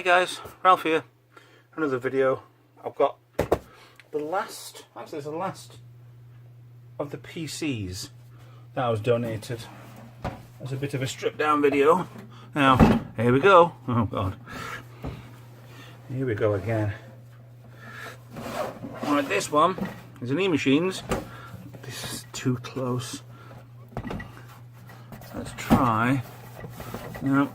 guys, Ralph here. Another video. I've got the last, actually it's the last of the PCs that was donated. That's a bit of a stripped down video. Now, here we go. Oh god. Here we go again. Right, this one is an Emachines. This is too close. Let's try. No.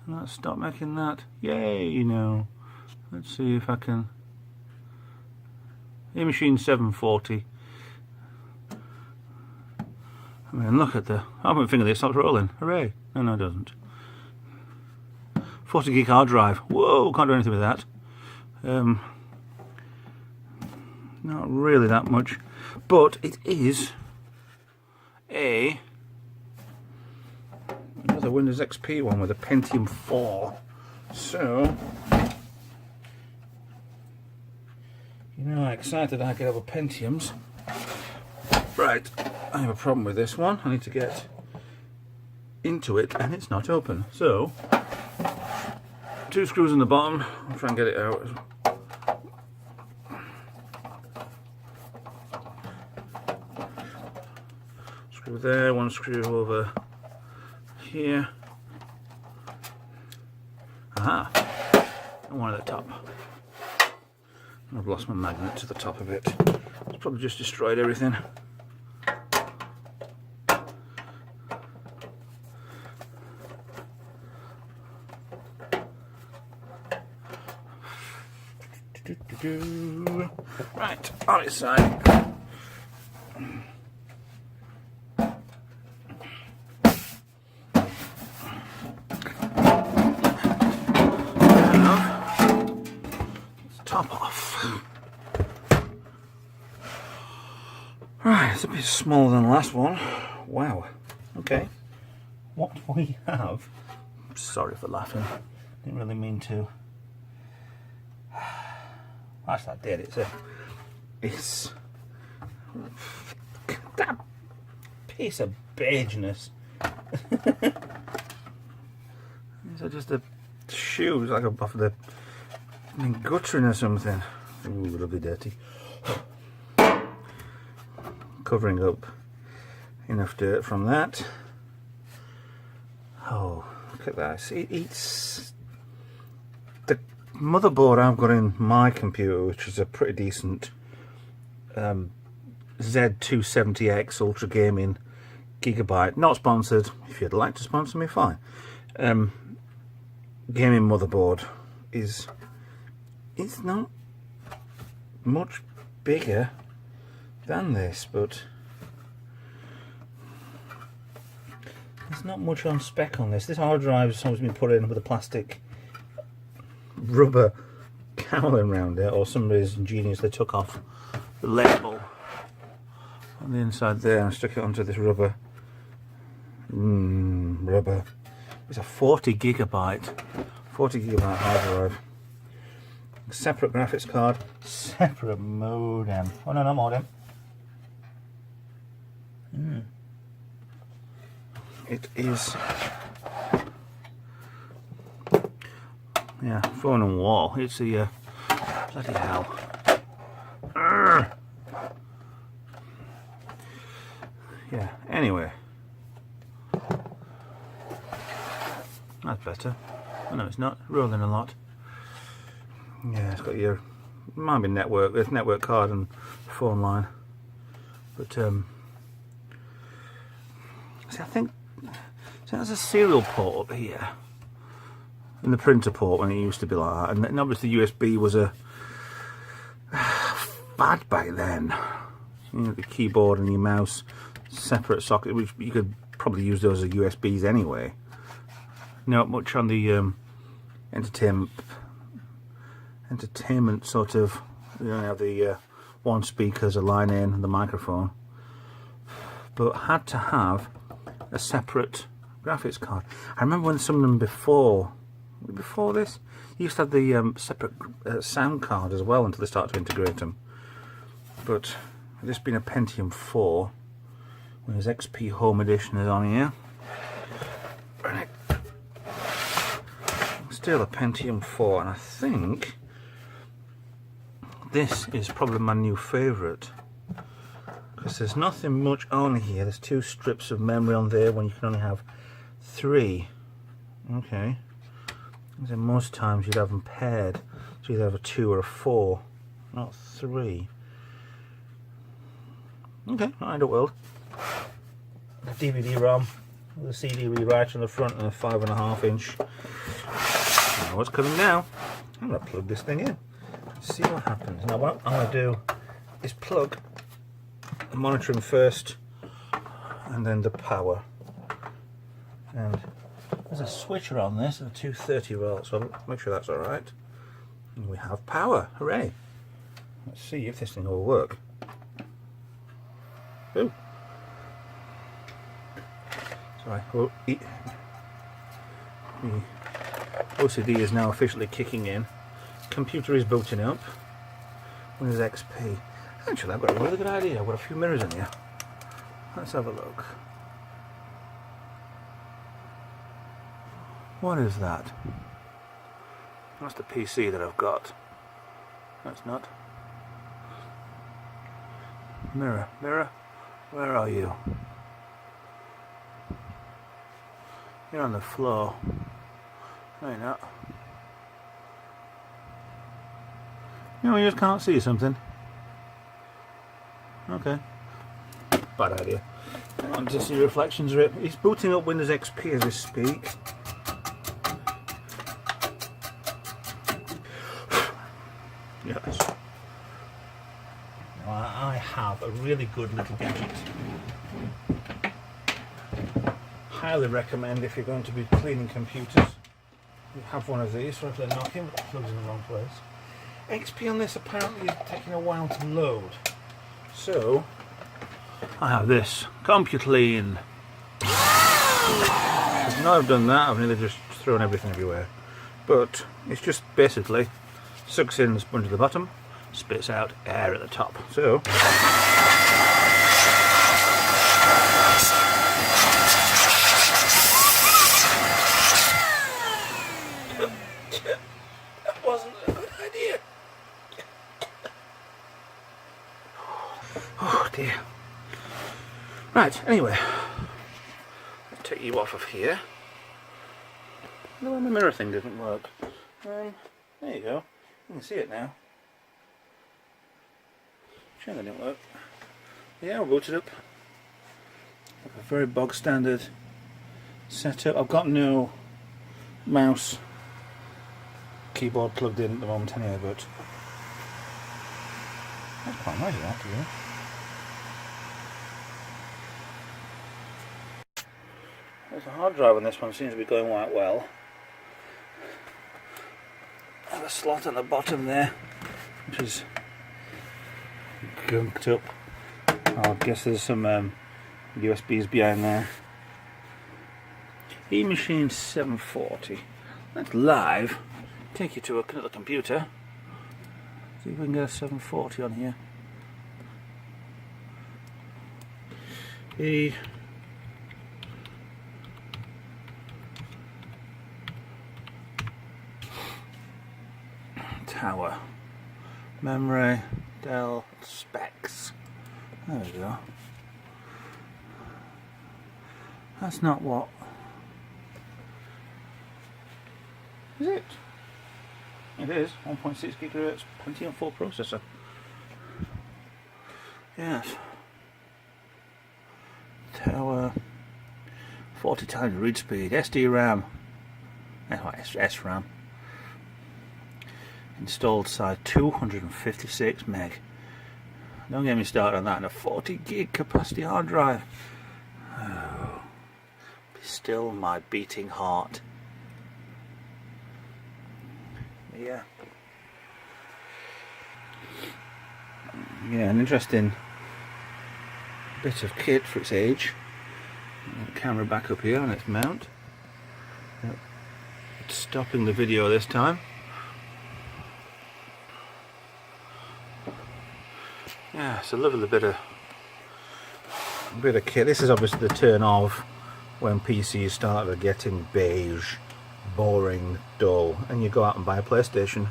Let's stop making that. Yay, no. Let's see if I can. Emachines 740. I mean, look at the. I haven't fingered it stopped rolling. Hooray! No, it doesn't. 40 gig hard drive. Whoa, can't do anything with that. Not really that much, but it is another Windows XP one with a Pentium 4. So, you know how excited I get over Pentiums. Right, I have a problem with this one. I need to get into it and it's not open. So, 2 screws in the bottom. I'll try and get it out. Screw there, 1 screw over here. Aha! And one at the top. I've lost my magnet to the top of it. It's probably just destroyed everything. Right, on its side. Top off. Right, it's a bit smaller than the last one. Wow. Okay. What we have. Sorry for laughing. Didn't really mean to. Actually, I did. It's that piece of beigeness. These are just the shoes, like off the guttering or something. Ooh, it'll be dirty. Covering up enough dirt from that. Oh, look at that. See, it's the motherboard I've got in my computer, which is a pretty decent Z270X Ultra Gaming Gigabyte. Not sponsored. If you'd like to sponsor me, fine. Gaming motherboard is. It's not much bigger than this, but there's not much on spec on this. This hard drive has always been put in with a plastic rubber cowling around it, or somebody's ingenious, they took off the label on the inside there and stuck it onto this rubber. Rubber. It's a 40 gigabyte hard drive. Separate graphics card, separate modem. Oh no, not modem. It is, yeah, phone and wall. It's the bloody hell. Urgh. Yeah. Anyway, that's better. Oh no, it's not. Rolling a lot. Yeah, it's got your, might be network, there's network card and phone line, but see, I think there's a serial port up here in the printer port when it used to be like that, and obviously USB was a fad back then. You know, the keyboard and your mouse separate socket, which you could probably use those as USBs anyway. Not much on the entertainment sort of, you don't have the one speaker as a line in and the microphone, but had to have a separate graphics card. I remember when some of them before this used to have the separate sound card as well until they started to integrate them. But this being a Pentium 4, Windows XP Home Edition is on here. still a Pentium 4, and I think this is probably my new favourite, because there's nothing much on here. There's 2 strips of memory on there when you can only have 3. Okay, and then most times you'd have them paired, so you'd have a 2 or a 4, not 3. Okay, alright, the world. DVD ROM with a CD rewriter on the front and a 5.5 inch. Now what's coming now? I'm going to plug this thing in. See what happens. Now what I'm going to do is plug the monitoring first and then the power. And there's a switcher on this of 230 volts, so I'll make sure that's alright. And we have power. Hooray! Let's see if this thing will work. Ooh. Sorry. Oh, the OCD is now officially kicking in. Computer is booting up. Windows XP. Actually, I've got a really good idea. I've got a few mirrors in here. Let's have a look. What is that? That's the PC that I've got. That's not. Mirror, mirror, where are you? You're on the floor. No, you're not. You know, you just can't see something. Okay. Bad idea. I want to see reflections of it. It's booting up Windows XP as we speak. Yes. Now, I have a really good little gadget. Highly recommend if you're going to be cleaning computers. You have one of these, so if they're knocking, but the plug's in the wrong place. XP on this apparently is taking a while to load. So, I have this. CompuClean. Now I've done that, I've nearly just thrown everything everywhere. But it's just basically sucks in the sponge at the bottom, spits out air at the top. So, that wasn't a good idea. Oh dear. Right, anyway, let's take you off of here. No, my mirror thing didn't work. There you go. You can see it now. Sure, that didn't work. Yeah, we'll boot it up. A very bog standard setup. I've got no mouse keyboard plugged in at the moment anyway, but that's quite nice, that, to be honest. There's a hard drive on this one, seems to be going quite well. I have a slot on the bottom there, which is gunked up. I guess there's some USBs behind there. Emachines 740. That's live. Take you to another computer. See if we can get a 740 on here. The tower, memory, Dell, specs. There we go. That's not what. Is it? It is 1.6 GHz Pentium 4 processor. Yes. Tower, 40 times read speed, SD RAM, SRAM. Installed size 256 meg. Don't get me started on that. And a 40 gig capacity hard drive. Oh, be still my beating heart. Yeah. Yeah, an interesting bit of kit for its age. Camera back up here on its mount. It's stopping the video this time. Yeah, it's a lovely bit of kit. This is obviously the turn off when PCs started getting beige, boring, dull, and you go out and buy a PlayStation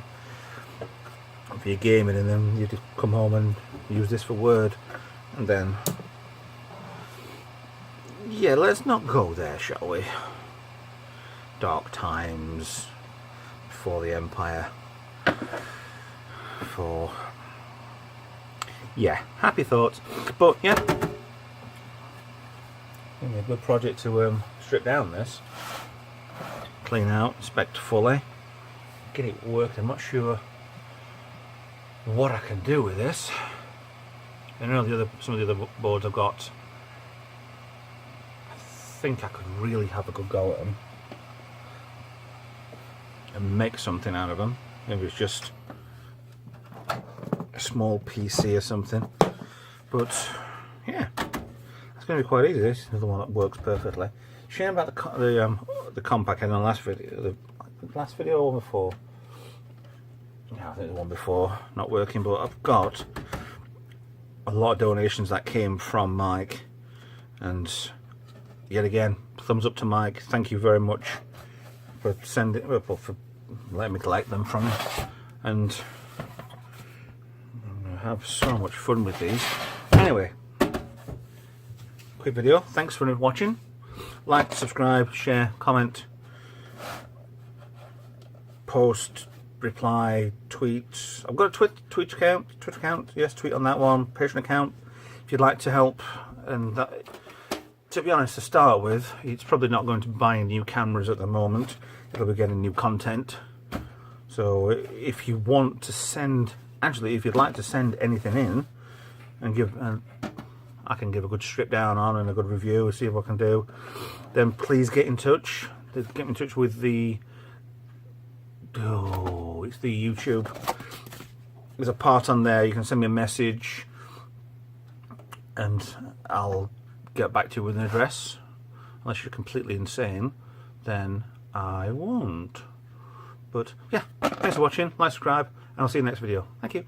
for your gaming, and then you just come home and use this for Word, and then yeah, let's not go there, shall we? Dark times before the Empire. For yeah, happy thoughts. But yeah, a good project to strip down this, clean out, inspect fully, get it working. I'm not sure what I can do with this. I know some of the other boards I've got, I think I could really have a good go at them and make something out of them. Maybe it's just a small PC or something, but yeah, it's going to be quite easy. This is another one that works perfectly. Shame about the compact in the last video, the last video or before. Yeah, I think the one before not working, but I've got a lot of donations that came from Mike, and yet again, thumbs up to Mike. Thank you very much for sending, well, for letting me collect them from him, and I'm gonna have so much fun with these. Anyway, quick video. Thanks for watching. Like, subscribe, share, comment, post, reply, tweet. I've got a Twitter account. Yes, tweet on that one. Patreon account if you'd like to help. And that, to be honest, to start with, it's probably not going to be buying new cameras at the moment. It'll be getting new content. So if you want to send, actually, if you'd like to send anything in and give, I can give a good strip down on and a good review, see what I can do, then please get in touch. Get in touch with the, oh, it's the YouTube. There's a part on there. You can send me a message and I'll get back to you with an address. Unless you're completely insane, then I won't. But yeah, thanks for watching. Like, subscribe, and I'll see you in the next video. Thank you.